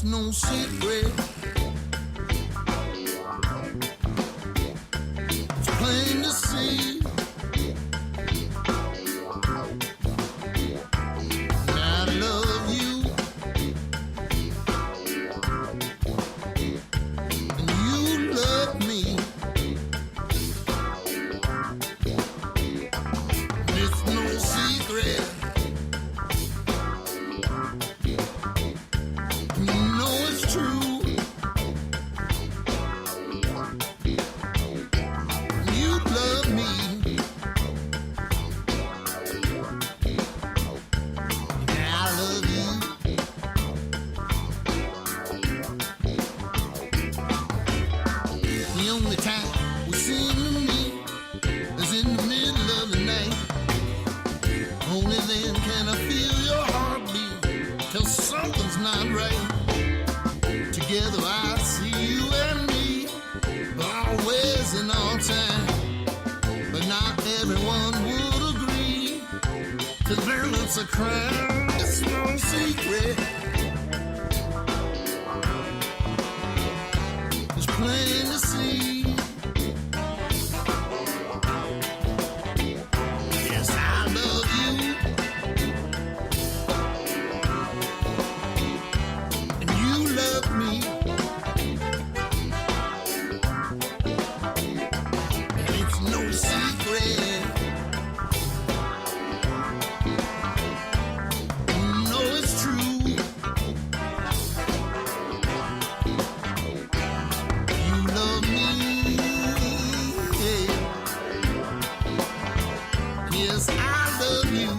no secret. It's plain to see. I love you, and you love me. It's no secret. You know it's true. You love me. I love you. The only time we seem to meet is in the middle of the night. Only then can I feel your heartbeat. Till something's not right. Together I see you and me, always and all time. But not everyone would agree. To them it's a crime. It's no secret. It's plain to see. Yes, I love you, and you love me. And it's no secret. You know it's true. You love me. Yes, I love you.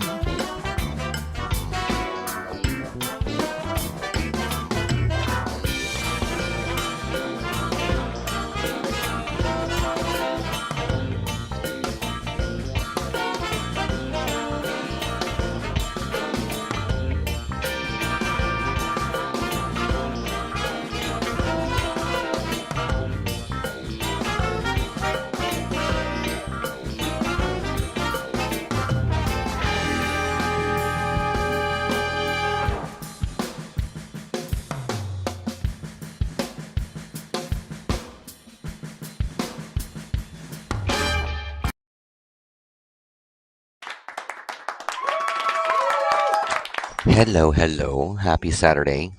Hello, hello. Happy Saturday.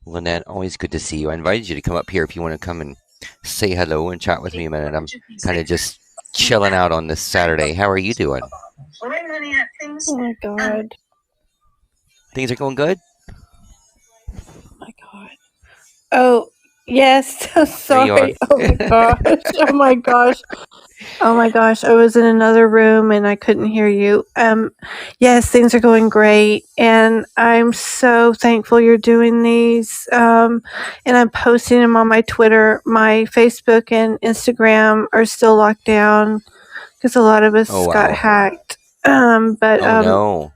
Lynette, always good to see you. I invited you to come up here if you want to come and say hello and chat with me a minute. I'm kind of just chilling out on this Saturday. How are you doing? Oh my god. Things are going good? My god. Oh, yes. So sorry. Oh my gosh. Oh my gosh. Oh my gosh. I was in another room and I couldn't hear you. Yes, things are going great. And I'm so thankful you're doing these. And I'm posting them on my Twitter. My Facebook and Instagram are still locked down because a lot of us Oh, got wow. hacked. Oh, no.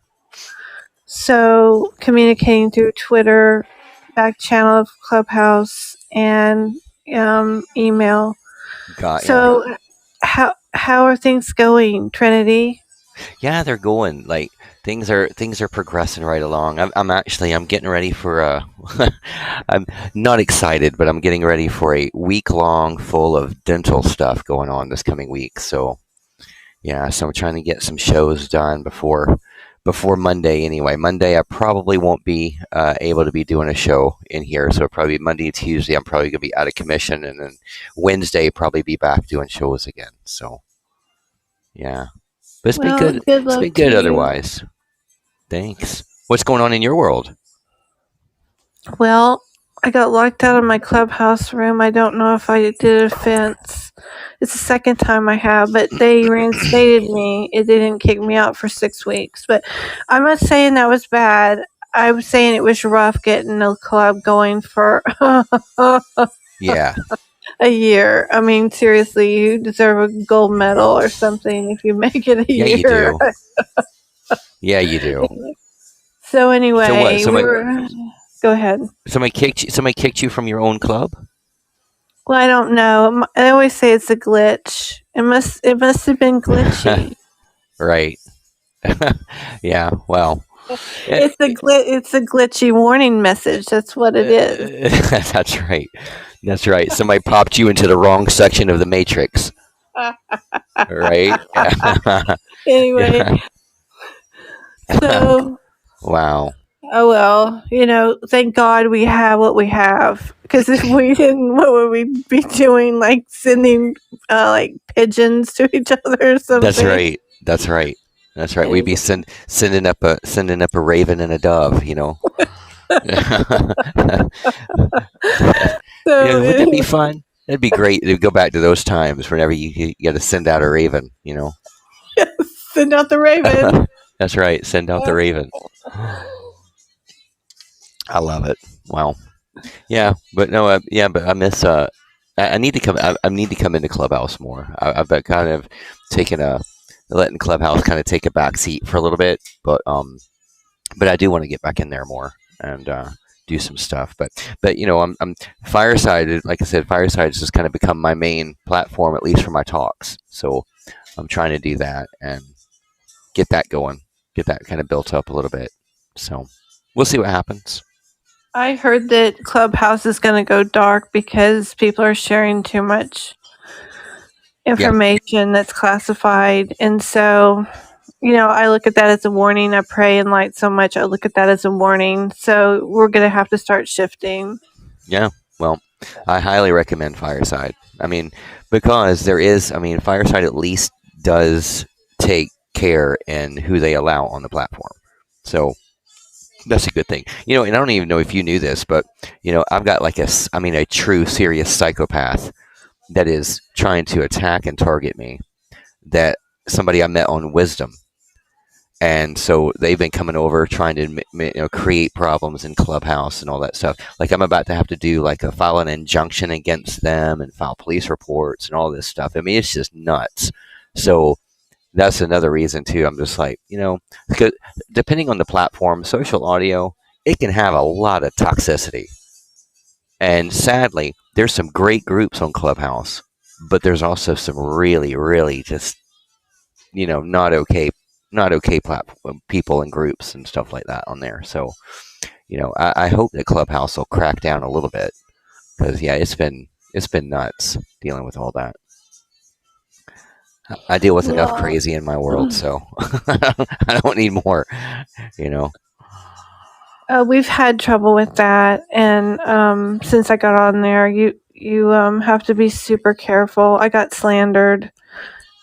So communicating through Twitter, back channel of Clubhouse, and email. Got ya. So how are things going, Trinity? Yeah, they're going. Like things are progressing right along. I'm getting ready for I'm not excited, but I'm getting ready for a week long full of dental stuff going on this coming week. So yeah, so I'm trying to get some shows done before Monday anyway. Monday I probably won't be able to be doing a show in here, so probably Monday and Tuesday I'm probably gonna be out of commission, and then Wednesday probably be back doing shows again. So yeah, but it's been Well, good. good It's luck been to good you. otherwise. Thanks. What's going on in your world? Well, I got locked out of my Clubhouse room. I don't know if I did offense. It's the second time I have, but they reinstated me. It didn't kick me out for 6 weeks. But I'm not saying that was bad. I was saying it was rough getting a club going for Yeah, a year. I mean, seriously, you deserve a gold medal or something if you make it a yeah, you year. do. Yeah, you do. So anyway, So what? go ahead. Somebody kicked you from your own club? Well, I don't know. I always say it's a glitch. It must have been glitchy. Right. Yeah. Well, It's a glitchy warning message. That's what it is. That's right. That's right. Somebody popped you into the wrong section of the matrix. Right? Anyway, Yeah. so Wow. oh well, thank God we have what we have. Because if we didn't, what would we be doing? Like sending like pigeons to each other or That's something? right. That's right. That's right. We'd be Anyway, sending up a raven and a dove. so Wouldn't that be anyway, fun? That'd be great to go back to those times whenever you got to send out a raven. send out the raven. That's right. Send out the raven. I love it. Wow. Yeah, but no, but I miss. I need to come. I need to come into Clubhouse more. I've been kind of taking letting Clubhouse kind of take a back seat for a little bit, but I do want to get back in there more and do some stuff. But I'm Fireside. Like I said, Fireside has just kind of become my main platform, at least for my talks. So I'm trying to do that and get that going, get that kind of built up a little bit. So we'll see what happens. I heard that Clubhouse is going to go dark because people are sharing too much information that's classified. And so, I look at that as a warning. I pray and light so much. I look at that as a warning. So we're going to have to start shifting. Yeah. Well, I highly recommend Fireside. I mean, because Fireside at least does take care in who they allow on the platform. So that's a good thing. And I don't even know if you knew this, but I've got like a true serious psychopath that is trying to attack and target me. That somebody I met on Wisdom, and so they've been coming over trying to create problems in Clubhouse and all that stuff. Like I'm about to have to file an injunction against them and file police reports and all this stuff. I mean, it's just nuts. So that's another reason too. I'm just like, because depending on the platform, social audio, it can have a lot of toxicity. And sadly, there's some great groups on Clubhouse, but there's also some really, really just, not okay platform people and groups and stuff like that on there. So, I hope that Clubhouse will crack down a little bit because yeah, it's been nuts dealing with all that. I deal with enough crazy in my world, so I don't need more. We've had trouble with that, and since I got on there, you have to be super careful. I got slandered.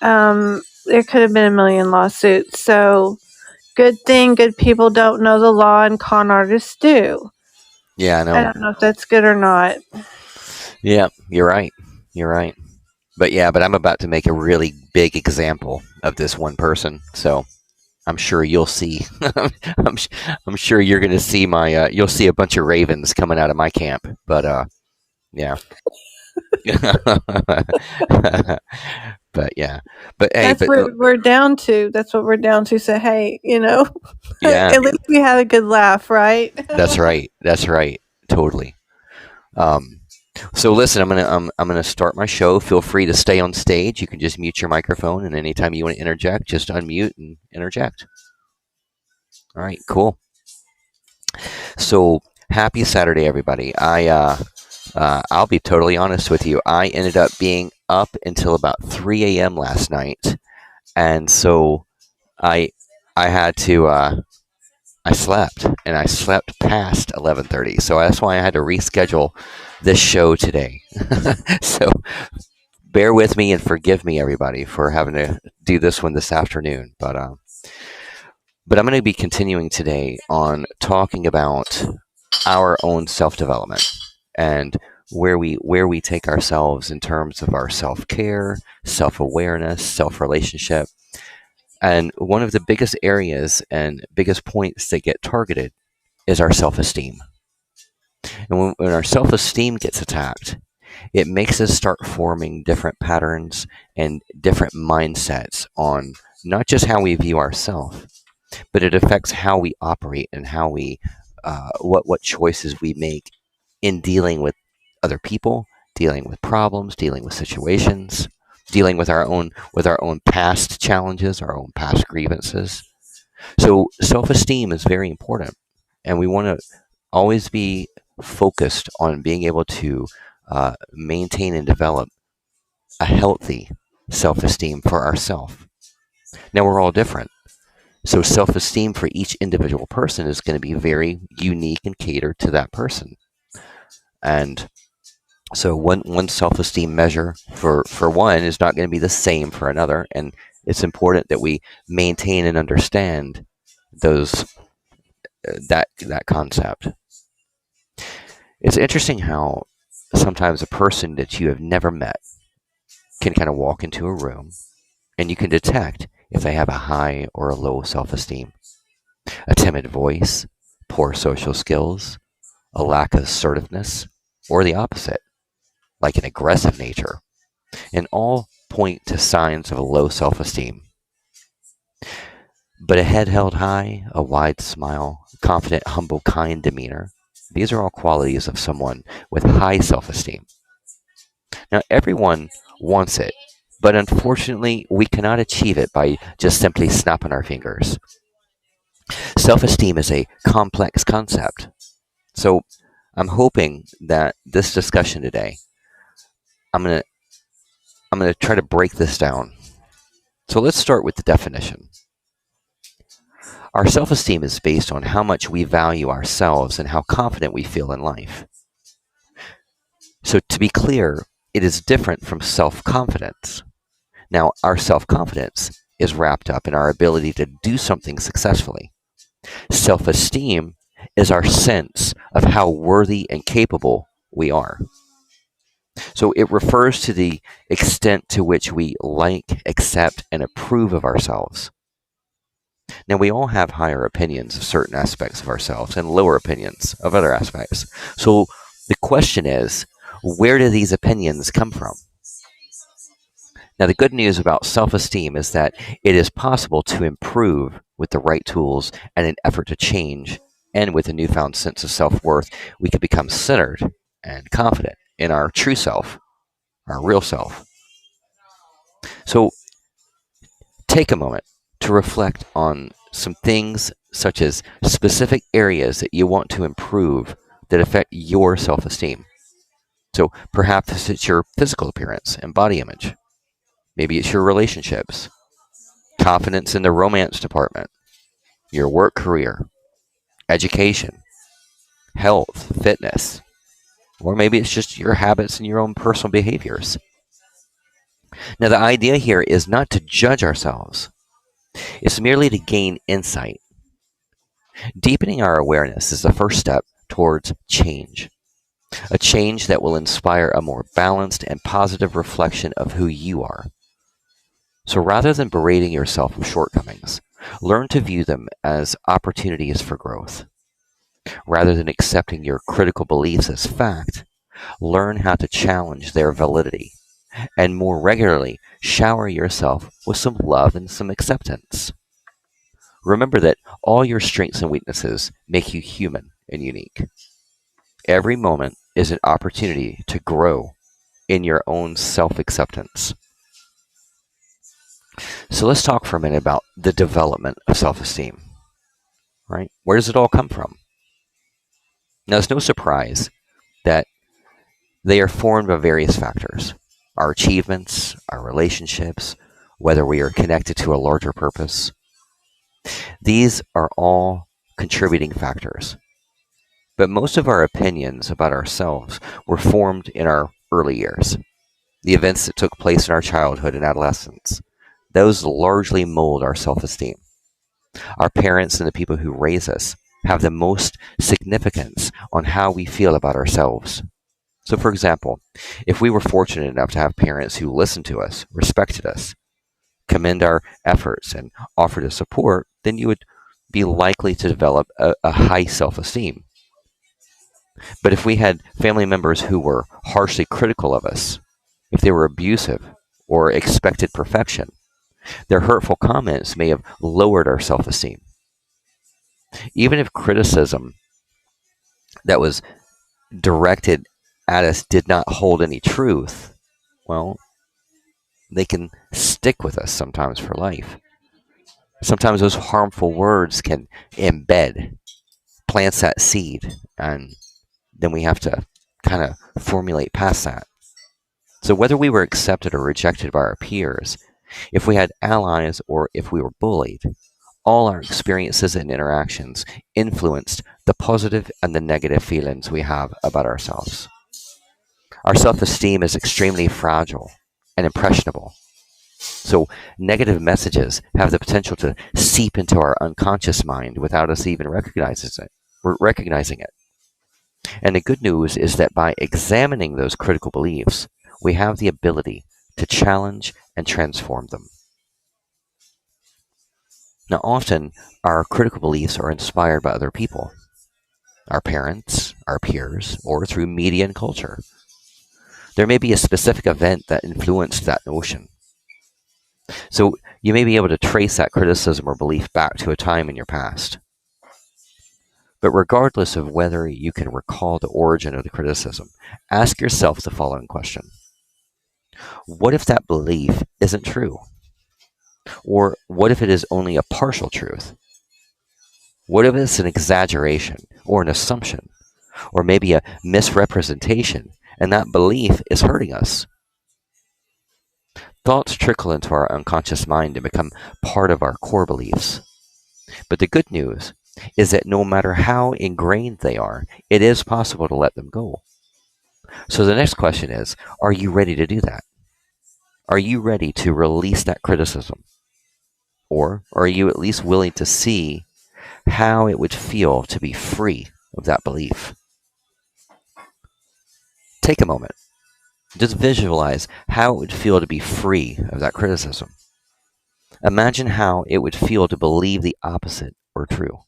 There could have been a million lawsuits. So, good thing good people don't know the law, and con artists do. Yeah, I know. I don't know if that's good or not. Yeah, you're right. You're right. But I'm about to make a really big example of this one person. So I'm sure you'll see. I'm sure you're going to see you'll see a bunch of ravens coming out of my camp. But yeah. But yeah. But hey, that's what we're down to. That's what we're down to. So hey, yeah. At least we had a good laugh, right? That's right. That's right. Totally. So listen, I'm gonna start my show. Feel free to stay on stage. You can just mute your microphone, and anytime you want to interject, just unmute and interject. All right, cool. So happy Saturday, everybody. I'll be totally honest with you. I ended up being up until about 3 a.m. last night, and so I had to. I slept, and I slept past 11:30. So that's why I had to reschedule this show today. So bear with me and forgive me, everybody, for having to do this one this afternoon. But I'm going to be continuing today on talking about our own self-development and where we take ourselves in terms of our self-care, self-awareness, self-relationship. And one of the biggest areas and biggest points that get targeted is our self-esteem. And when our self-esteem gets attacked, it makes us start forming different patterns and different mindsets on not just how we view ourselves, but it affects how we operate and how we, what choices we make in dealing with other people, dealing with problems, dealing with situations, dealing with our own past challenges, our own past grievances. So self-esteem is very important, and we want to always be focused on being able to maintain and develop a healthy self-esteem for ourselves. Now, we're all different. So self-esteem for each individual person is going to be very unique and catered to that person. And so one self-esteem measure for one is not going to be the same for another. And it's important that we maintain and understand those that concept. It's interesting how sometimes a person that you have never met can kind of walk into a room and you can detect if they have a high or a low self-esteem, a timid voice, poor social skills, a lack of assertiveness, or the opposite, like an aggressive nature, and all point to signs of a low self-esteem. But a head held high, a wide smile, confident, humble, kind demeanor, these are all qualities of someone with high self-esteem. Now, everyone wants it, but unfortunately, we cannot achieve it by just simply snapping our fingers. Self-esteem is a complex concept. So I'm hoping that this discussion today, I'm going to try to break this down. So let's start with the definition. Our self-esteem is based on how much we value ourselves and how confident we feel in life. So to be clear, it is different from self-confidence. Now, our self-confidence is wrapped up in our ability to do something successfully. Self-esteem is our sense of how worthy and capable we are. So it refers to the extent to which we like, accept, and approve of ourselves. Now, we all have higher opinions of certain aspects of ourselves and lower opinions of other aspects. So the question is, where do these opinions come from? Now, the good news about self-esteem is that it is possible to improve with the right tools and an effort to change. And with a newfound sense of self-worth, we can become centered and confident in our true self, our real self. So take a moment to reflect on some things such as specific areas that you want to improve that affect your self-esteem. So perhaps it's your physical appearance and body image. Maybe it's your relationships, confidence in the romance department, your work career, education, health, fitness, or maybe it's just your habits and your own personal behaviors. Now, the idea here is not to judge ourselves. It's merely to gain insight. Deepening our awareness is the first step towards change, a change that will inspire a more balanced and positive reflection of who you are. So rather than berating yourself with shortcomings, learn to view them as opportunities for growth. Rather than accepting your critical beliefs as fact, learn how to challenge their validity and more regularly shower yourself with some love and some acceptance. Remember that all your strengths and weaknesses make you human and unique. Every moment is an opportunity to grow in your own self-acceptance. So let's talk for a minute about the development of self-esteem. Right? Where does it all come from? Now, it's no surprise that they are formed by various factors. Our achievements, our relationships, whether we are connected to a larger purpose. These are all contributing factors. But most of our opinions about ourselves were formed in our early years. The events that took place in our childhood and adolescence, those largely mold our self-esteem. Our parents and the people who raise us have the most significance on how we feel about ourselves. So, for example, if we were fortunate enough to have parents who listened to us, respected us, commend our efforts, and offered us support, then you would be likely to develop a high self-esteem. But if we had family members who were harshly critical of us, if they were abusive or expected perfection, their hurtful comments may have lowered our self-esteem. Even if criticism that was directed at us did not hold any truth, well, they can stick with us sometimes for life. Sometimes those harmful words can embed, plants that seed, and then we have to kind of formulate past that. So whether we were accepted or rejected by our peers, if we had allies or if we were bullied, all our experiences and interactions influenced the positive and the negative feelings we have about ourselves. Our self-esteem is extremely fragile and impressionable. So negative messages have the potential to seep into our unconscious mind without us even recognizing it. And the good news is that by examining those critical beliefs, we have the ability to challenge and transform them. Now, often our critical beliefs are inspired by other people, our parents, our peers, or through media and culture. There may be a specific event that influenced that notion. So you may be able to trace that criticism or belief back to a time in your past. But regardless of whether you can recall the origin of the criticism, ask yourself the following question. What if that belief isn't true? Or what if it is only a partial truth? What if it's an exaggeration or an assumption or maybe a misrepresentation and that belief is hurting us? Thoughts trickle into our unconscious mind and become part of our core beliefs. But the good news is that no matter how ingrained they are, it is possible to let them go. So the next question is, are you ready to do that? Are you ready to release that criticism? Or are you at least willing to see how it would feel to be free of that belief? Take a moment. Just visualize how it would feel to be free of that criticism. Imagine how it would feel to believe the opposite or true.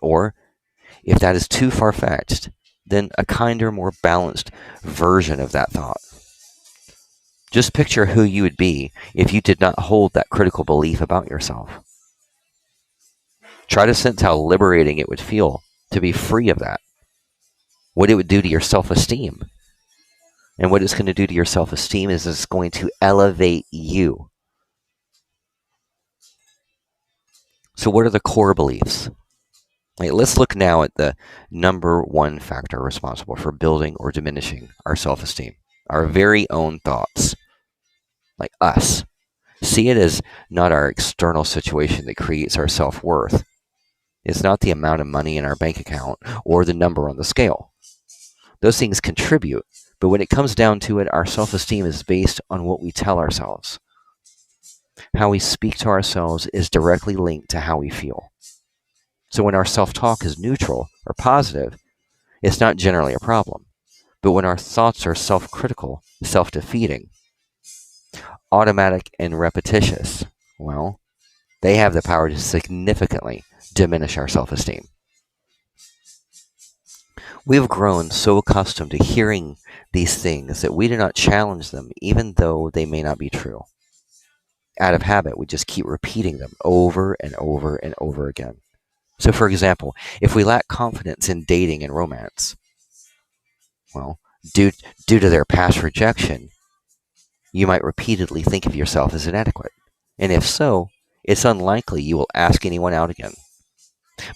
Or, if that is too far-fetched, then a kinder, more balanced version of that thought. Just picture who you would be if you did not hold that critical belief about yourself. Try to sense how liberating it would feel to be free of that. What it would do to your self-esteem. And what it's going to do to your self-esteem is it's going to elevate you. So what are the core beliefs? Let's look now at the number one factor responsible for building or diminishing our self-esteem. Our very own thoughts. Like us. See it as not our external situation that creates our self-worth. It's not the amount of money in our bank account or the number on the scale. Those things contribute, but when it comes down to it, our self-esteem is based on what we tell ourselves. How we speak to ourselves is directly linked to how we feel. So when our self-talk is neutral or positive, it's not generally a problem. But when our thoughts are self-critical, self-defeating, automatic and repetitious, well, they have the power to significantly diminish our self-esteem. We have grown so accustomed to hearing these things that we do not challenge them even though they may not be true. Out of habit, we just keep repeating them over and over and over again. So for example, if we lack confidence in dating and romance, well, due to their past rejection, you might repeatedly think of yourself as inadequate. And if so, it's unlikely you will ask anyone out again.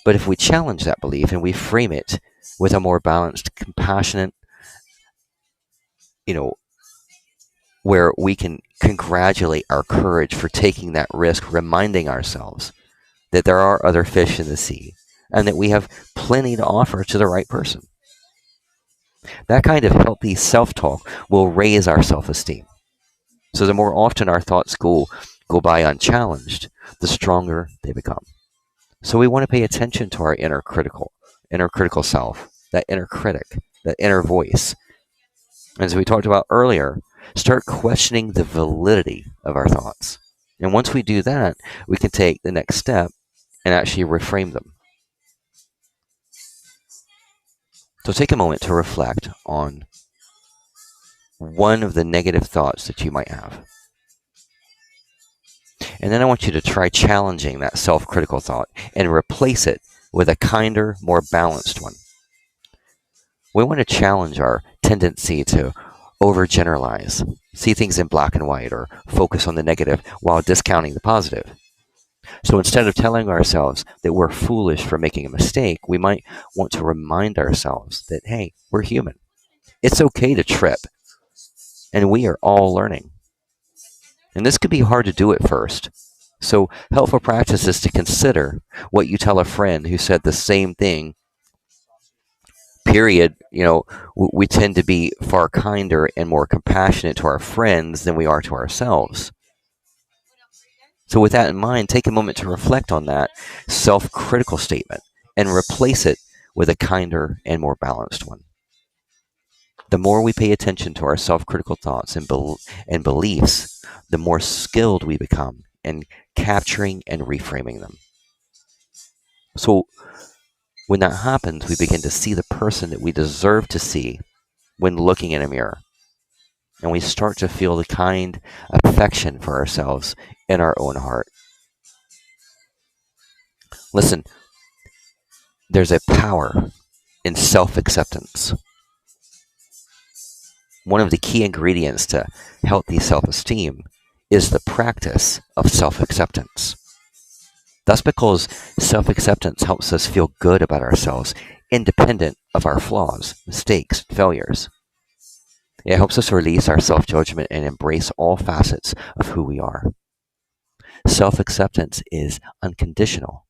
But if we challenge that belief and we frame it with a more balanced, compassionate, where we can congratulate our courage for taking that risk, reminding ourselves that there are other fish in the sea and that we have plenty to offer to the right person. That kind of healthy self-talk will raise our self-esteem. So the more often our thoughts go by unchallenged, the stronger they become. So we want to pay attention to our inner critical self, that inner critic, that inner voice. As we talked about earlier, start questioning the validity of our thoughts. And once we do that, we can take the next step and actually reframe them. So take a moment to reflect on one of the negative thoughts that you might have. And then I want you to try challenging that self-critical thought and replace it with a kinder, more balanced one. We want to challenge our tendency to overgeneralize, see things in black and white, or focus on the negative while discounting the positive. So instead of telling ourselves that we're foolish for making a mistake, we might want to remind ourselves that, hey, we're human. It's okay to trip, and we are all learning. And this could be hard to do at first. So helpful practice is to consider what you tell a friend who said the same thing. Period. We tend to be far kinder and more compassionate to our friends than we are to ourselves. So with that in mind, take a moment to reflect on that self-critical statement and replace it with a kinder and more balanced one. The more we pay attention to our self-critical thoughts and beliefs, the more skilled we become in capturing and reframing them. So when that happens, we begin to see the person that we deserve to see when looking in a mirror. And we start to feel the kind affection for ourselves in our own heart. Listen, there's a power in self-acceptance. One of the key ingredients to healthy self-esteem is the practice of self-acceptance. That's because self-acceptance helps us feel good about ourselves, independent of our flaws, mistakes, failures. It helps us release our self-judgment and embrace all facets of who we are. Self-acceptance is unconditional.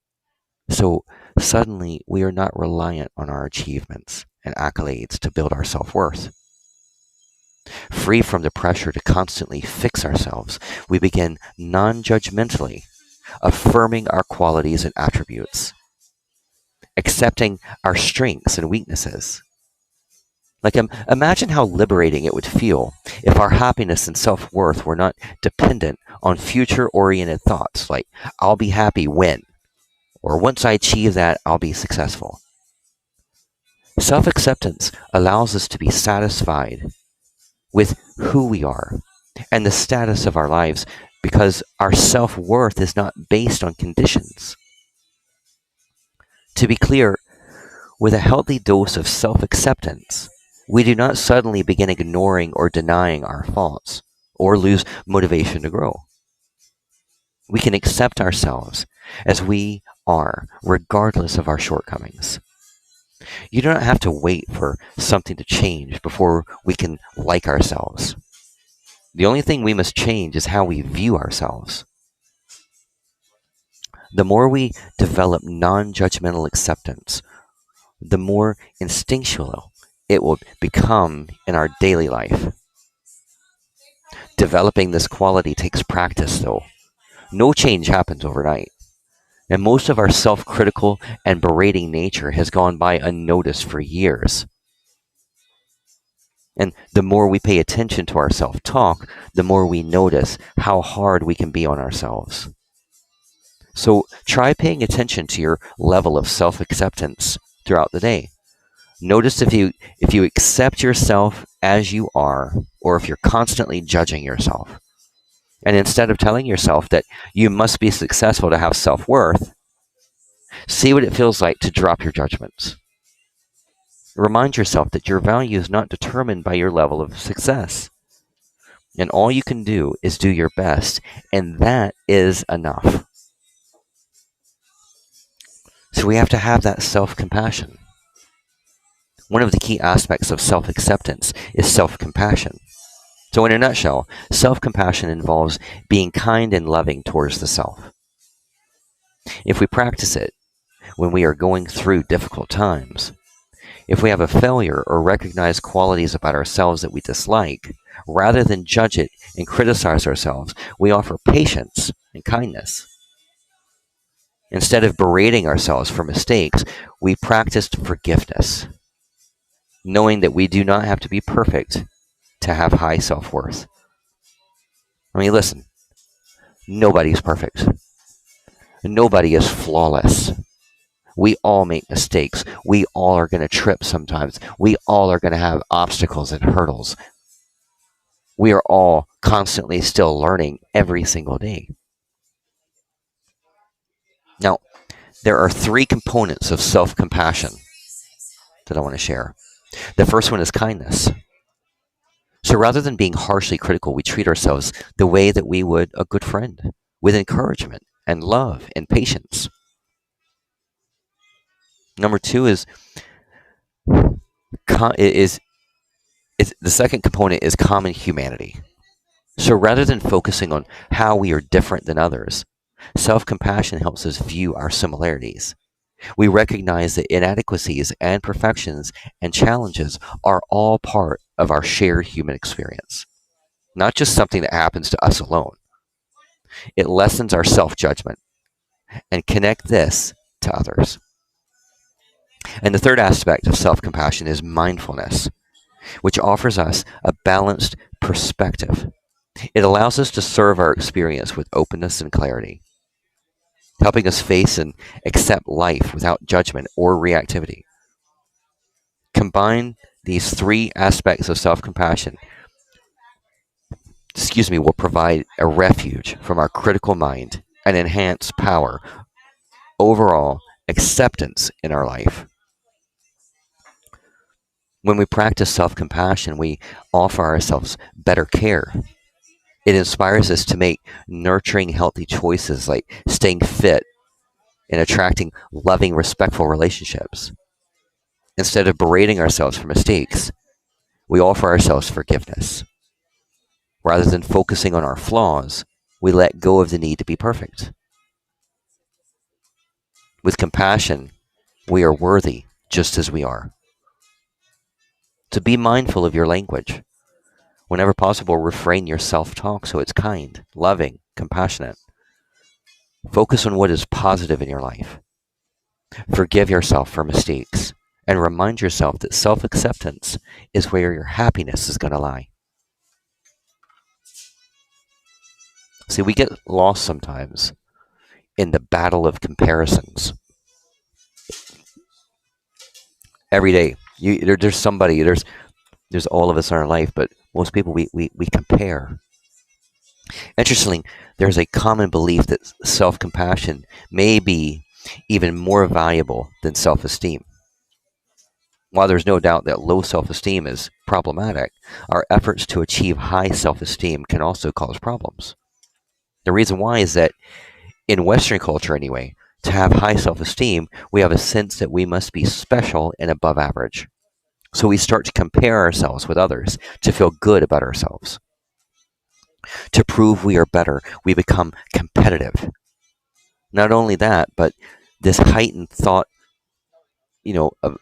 So suddenly we are not reliant on our achievements and accolades to build our self-worth. Free from the pressure to constantly fix ourselves, we begin non-judgmentally affirming our qualities and attributes, accepting our strengths and weaknesses. Imagine how liberating it would feel if our happiness and self-worth were not dependent on future-oriented thoughts like, I'll be happy when, or once I achieve that, I'll be successful. Self-acceptance allows us to be satisfied with who we are and the status of our lives because our self-worth is not based on conditions. To be clear, with a healthy dose of self-acceptance, we do not suddenly begin ignoring or denying our faults or lose motivation to grow. We can accept ourselves as we are, regardless of our shortcomings. You do not have to wait for something to change before we can like ourselves. The only thing we must change is how we view ourselves. The more we develop non-judgmental acceptance, the more instinctual it will become in our daily life. Developing this quality takes practice, though. No change happens overnight. And most of our self-critical and berating nature has gone by unnoticed for years. And the more we pay attention to our self-talk, the more we notice how hard we can be on ourselves. So try paying attention to your level of self-acceptance throughout the day. Notice if you accept yourself as you are, or if you're constantly judging yourself. And instead of telling yourself that you must be successful to have self-worth, see what it feels like to drop your judgments. Remind yourself that your value is not determined by your level of success. And all you can do is do your best, and that is enough. So we have to have that self-compassion. One of the key aspects of self-acceptance is self-compassion. So in a nutshell, self-compassion involves being kind and loving towards the self. If we practice it when we are going through difficult times, if we have a failure or recognize qualities about ourselves that we dislike, rather than judge it and criticize ourselves, we offer patience and kindness. Instead of berating ourselves for mistakes, we practiced forgiveness, knowing that we do not have to be perfect to have high self-worth. I mean, listen, nobody's perfect. Nobody is flawless. We all make mistakes. We all are going to trip sometimes. We all are going to have obstacles and hurdles. We are all constantly still learning every single day. Now, there are 3 components of self-compassion that I want to share. The first one is kindness. So rather than being harshly critical, we treat ourselves the way that we would a good friend, with encouragement and love and patience. Number two is the second component is common humanity. So rather than focusing on how we are different than others, self-compassion helps us view our similarities. We recognize that inadequacies and perfections and challenges are all part of our shared human experience, not just something that happens to us alone. It lessens our self-judgment and connect this to others. And the third aspect of self-compassion is mindfulness, which offers us a balanced perspective. It allows us to serve our experience with openness and clarity, helping us face and accept life without judgment or reactivity. Combine these three aspects of self-compassion, will provide a refuge from our critical mind and enhance power, overall acceptance in our life. When we practice self-compassion, we offer ourselves better care. It inspires us to make nurturing, healthy choices like staying fit and attracting loving, respectful relationships. Instead of berating ourselves for mistakes, we offer ourselves forgiveness. Rather than focusing on our flaws, we let go of the need to be perfect. With compassion, we are worthy just as we are. To be mindful of your language. Whenever possible, refrain your self-talk so it's kind, loving, compassionate. Focus on what is positive in your life. Forgive yourself for mistakes and remind yourself that self-acceptance is where your happiness is going to lie. See, we get lost sometimes in the battle of comparisons. Every day, there's somebody, there's all of us in our life, but most people, we compare. Interestingly, there's a common belief that self-compassion may be even more valuable than self-esteem. While there's no doubt that low self-esteem is problematic, our efforts to achieve high self-esteem can also cause problems. The reason why is that in Western culture anyway, to have high self-esteem, we have a sense that we must be special and above average. So we start to compare ourselves with others to feel good about ourselves. To prove we are better, we become competitive. Not only that, but this heightened thought, of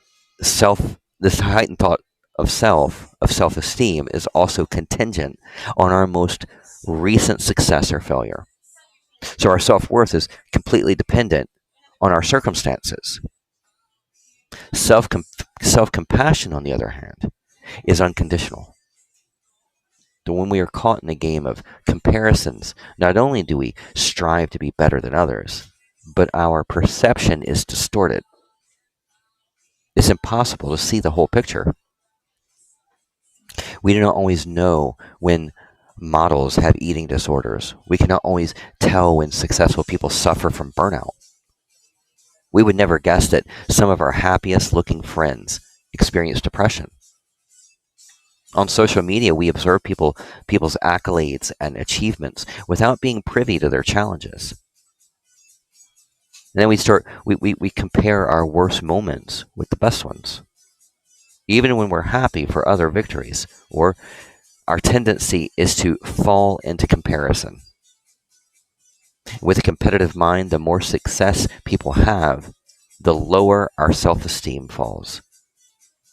this heightened thought of self-esteem is also contingent on our most recent success or failure. So our self-worth is completely dependent on our circumstances. Self-compassion, on the other hand, is unconditional. So when we are caught in a game of comparisons, not only do we strive to be better than others, but our perception is distorted. It's impossible to see the whole picture. We do not always know when models have eating disorders. We cannot always tell when successful people suffer from burnout. We would never guess that some of our happiest looking friends experience depression. On social media, we observe people's accolades and achievements without being privy to their challenges. And then we compare our worst moments with the best ones. Even when we're happy for other victories, or our tendency is to fall into comparison. With a competitive mind, the more success people have, the lower our self-esteem falls.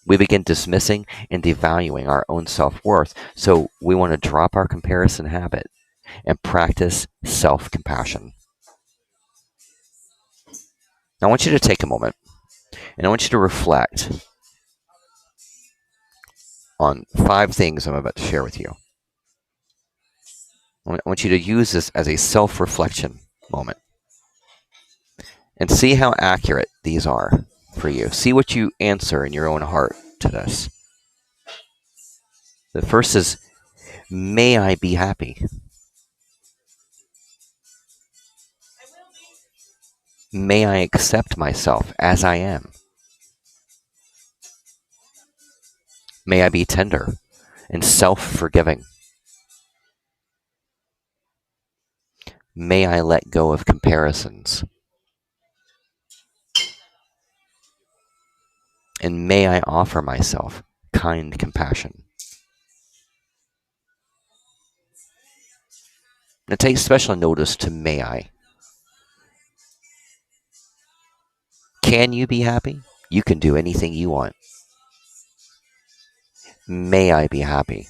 We begin dismissing and devaluing our own self-worth, so we want to drop our comparison habit and practice self-compassion. Now, I want you to take a moment, and I want you to reflect on 5 things I'm about to share with you. I want you to use this as a self-reflection moment and see how accurate these are for you. See what you answer in your own heart to this. The first is, may I be happy? May I accept myself as I am? May I be tender and self-forgiving? May I let go of comparisons. And may I offer myself kind compassion. Now take special notice to may I. Can you be happy? You can do anything you want. May I be happy?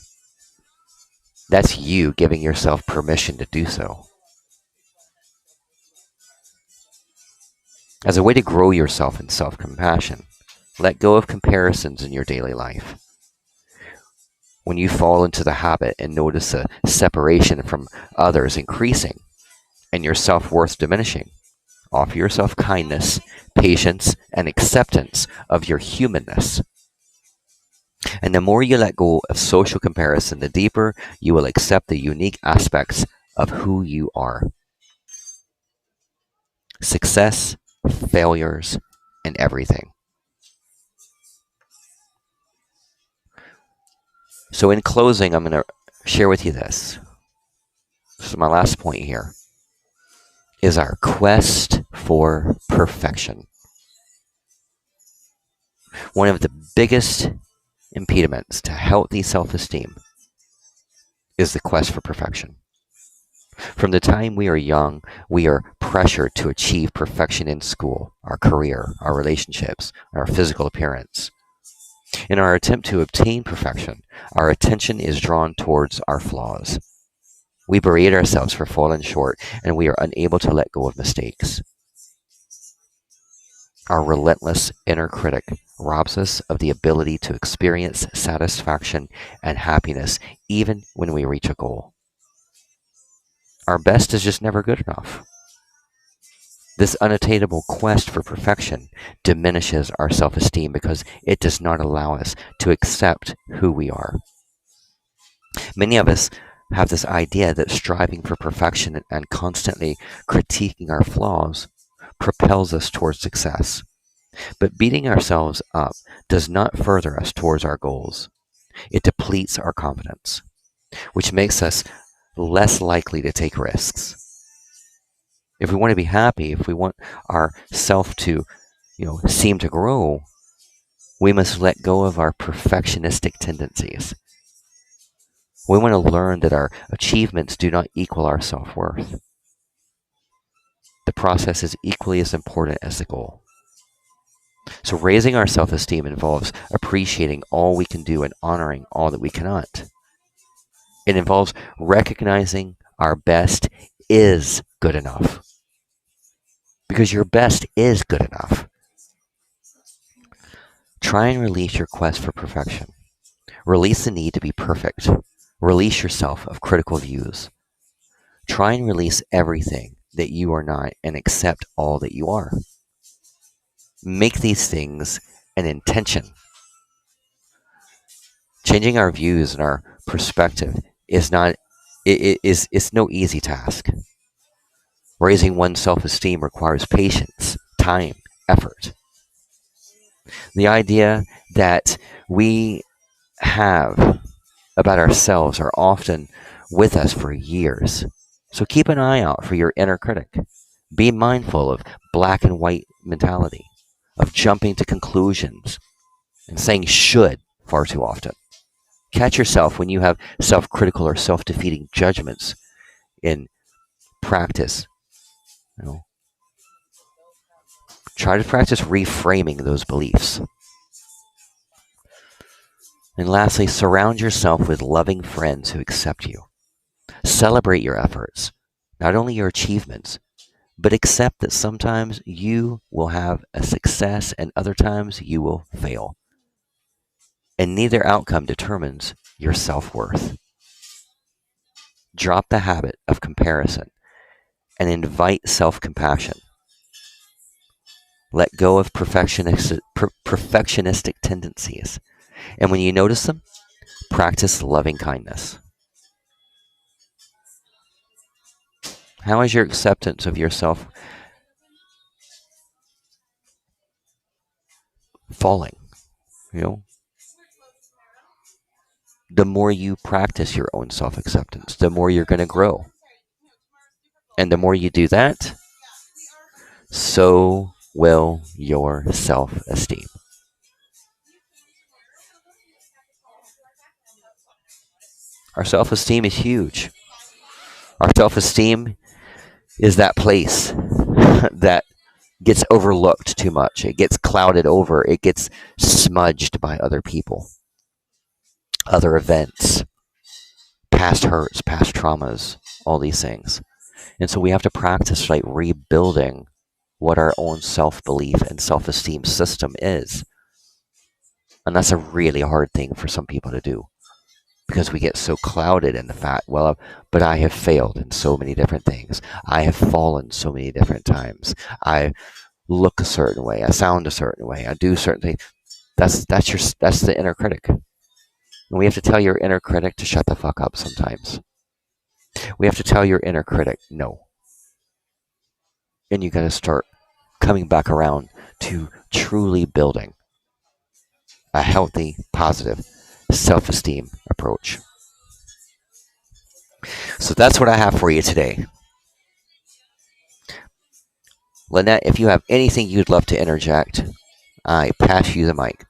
That's you giving yourself permission to do so. As a way to grow yourself in self-compassion, let go of comparisons in your daily life. When you fall into the habit and notice a separation from others increasing and your self-worth diminishing, offer yourself kindness, patience, and acceptance of your humanness. And the more you let go of social comparison, the deeper you will accept the unique aspects of who you are. Success, failures, and everything. So in closing, I'm going to share with you this. This is my last point here, is our quest for perfection. One of the biggest impediments to healthy self-esteem is the quest for perfection. From the time we are young, we are pressured to achieve perfection in school, our career, our relationships, our physical appearance. In our attempt to obtain perfection, our attention is drawn towards our flaws. We berate ourselves for falling short, and we are unable to let go of mistakes. Our relentless inner critic robs us of the ability to experience satisfaction and happiness even when we reach a goal. Our best is just never good enough. This unattainable quest for perfection diminishes our self-esteem because it does not allow us to accept who we are. Many of us have this idea that striving for perfection and constantly critiquing our flaws propels us towards success. But beating ourselves up does not further us towards our goals. It depletes our confidence, which makes us less likely to take risks. If we want to be happy, if we want our self to, seem to grow, we must let go of our perfectionistic tendencies. We want to learn that our achievements do not equal our self-worth. The process is equally as important as the goal. So raising our self-esteem involves appreciating all we can do and honoring all that we cannot. It involves recognizing our best is good enough. Because your best is good enough. Try and release your quest for perfection. Release the need to be perfect. Release yourself of critical views. Try and release everything that you are not and accept all that you are. Make these things an intention. Changing our views and our perspective is no easy task. Raising one's self-esteem requires patience, time, effort. The idea that we have about ourselves are often with us for years. So keep an eye out for your inner critic. Be mindful of black and white mentality, of jumping to conclusions and saying should far too often. Catch yourself when you have self-critical or self-defeating judgments in practice. Try to practice reframing those beliefs. And lastly, surround yourself with loving friends who accept you. Celebrate your efforts, not only your achievements, but accept that sometimes you will have a success and other times you will fail. And neither outcome determines your self-worth. Drop the habit of comparison and invite self-compassion. Let go of perfectionistic tendencies. And when you notice them, practice loving kindness. How is your acceptance of yourself falling? The more you practice your own self-acceptance, the more you're going to grow. And the more you do that, so will your self-esteem. Our self-esteem is huge. Our self-esteem is that place that gets overlooked too much. It gets clouded over. It gets smudged by other people, other events, past hurts, past traumas, all these things. And so we have to practice like rebuilding what our own self-belief and self-esteem system is. And that's a really hard thing for some people to do because we get so clouded in the fact, well, but I have failed in so many different things. I have fallen so many different times. I look a certain way. I sound a certain way. I do certain things. That's the inner critic. And we have to tell your inner critic to shut the fuck up sometimes. We have to tell your inner critic no. And you got to start coming back around to truly building a healthy, positive self-esteem approach. So that's what I have for you today. Lynette, if you have anything you'd love to interject, I pass you the mic.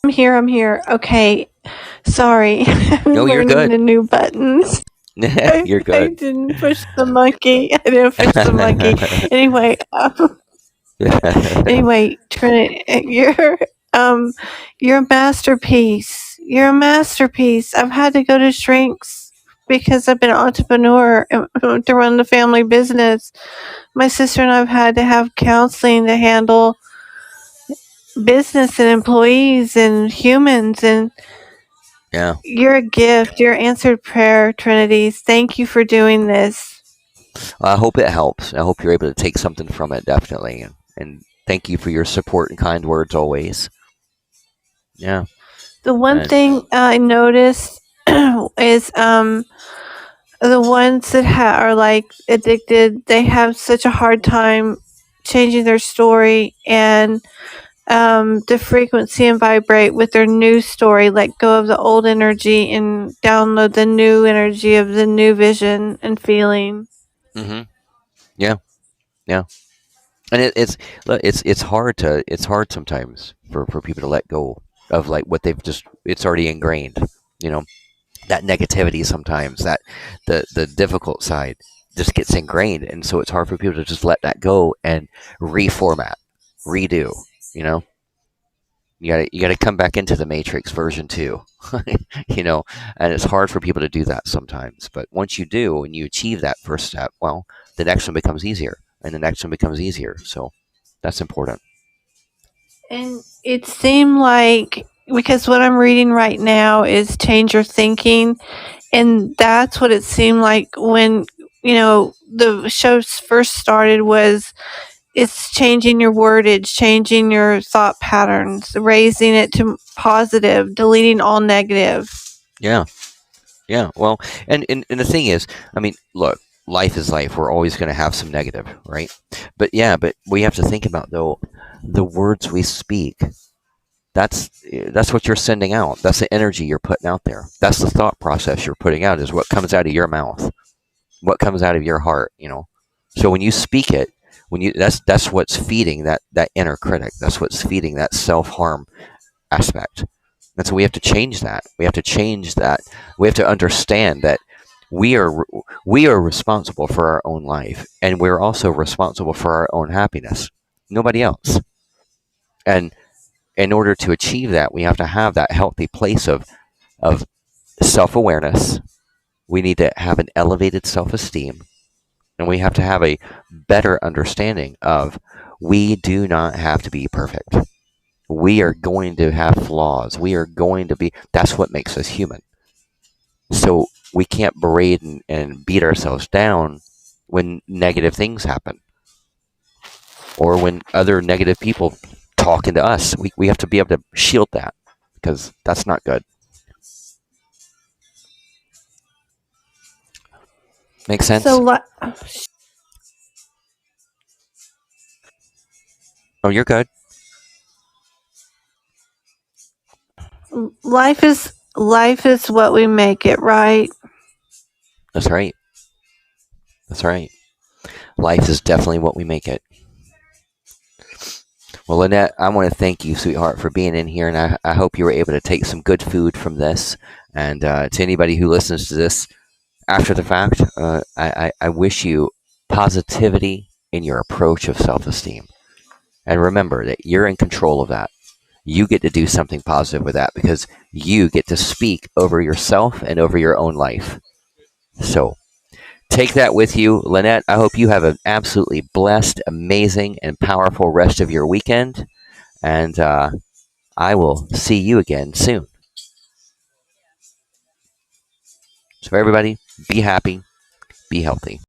I'm here. Okay. Sorry. I'm No, you're learning good. the new buttons. You're I good. didn't push the monkey. I didn't push the monkey. Anyway, Trinity, you're a masterpiece. You're a masterpiece. I've had to go to shrinks because I've been an entrepreneur and to run the family business. My sister and I've had to have counseling to handle business and employees and humans, and Yeah. you're a gift. You're answered prayer, Trinities. Thank you for doing this. I hope it helps. I hope you're able to take something from it, definitely. And thank you for your support and kind words always. Yeah. The one And thing I noticed is the ones that are like addicted, they have such a hard time changing their story and the frequency and vibrate with their new story. Let go of the old energy and download the new energy of the new vision and feeling. mm-hmm. Yeah. Yeah. And it's hard sometimes for people to let go of like what they've just it's already ingrained. You know, that negativity sometimes, that the difficult side just gets ingrained, and so it's hard for people to just let that go and reformat, redo. You know, you gotta come back into the Matrix version 2. You know, and it's hard for people to do that sometimes. But once you do and you achieve that first step, well, the next one becomes easier, and the next one becomes easier. So that's important. And it seemed like, because what I'm reading right now is Change Your Thinking, and that's what it seemed like when the show first started. Was it's changing your wordage, changing your thought patterns, raising it to positive, deleting all negative. Yeah. Yeah, well, and the thing is, I mean, look, life is life. We're always going to have some negative, right? But we have to think about though the words we speak. That's what you're sending out. That's the energy you're putting out there. That's the thought process you're putting out. Is what comes out of your mouth, what comes out of your heart. You know, so when you speak it, that's what's feeding that inner critic. That's what's feeding that self harm aspect. And so we have to change that. We have to change that. We have to understand that we are we are responsible for our own life, and we're also responsible for our own happiness. Nobody else. And in order to achieve that, we have to have that healthy place of self awareness. We need to have an elevated self esteem, and we have to have a better understanding of we do not have to be perfect. We are going to have flaws. We are going to be, that's what makes us human. So we can't berate and beat ourselves down when negative things happen or when other negative people talk into us. We have to be able to shield that because that's not good. Make sense? So Oh, you're good. Life is what we make it, right? That's right. That's right. Life is definitely what we make it. Well, Lynette, I want to thank you, sweetheart, for being in here, and I hope you were able to take some good food from this. And to anybody who listens to this after the fact, I wish you positivity in your approach of self-esteem. And remember that you're in control of that. You get to do something positive with that because you get to speak over yourself and over your own life. So take that with you. Lynette, I hope you have an absolutely blessed, amazing, and powerful rest of your weekend. And I will see you again soon. So everybody, be happy, be healthy.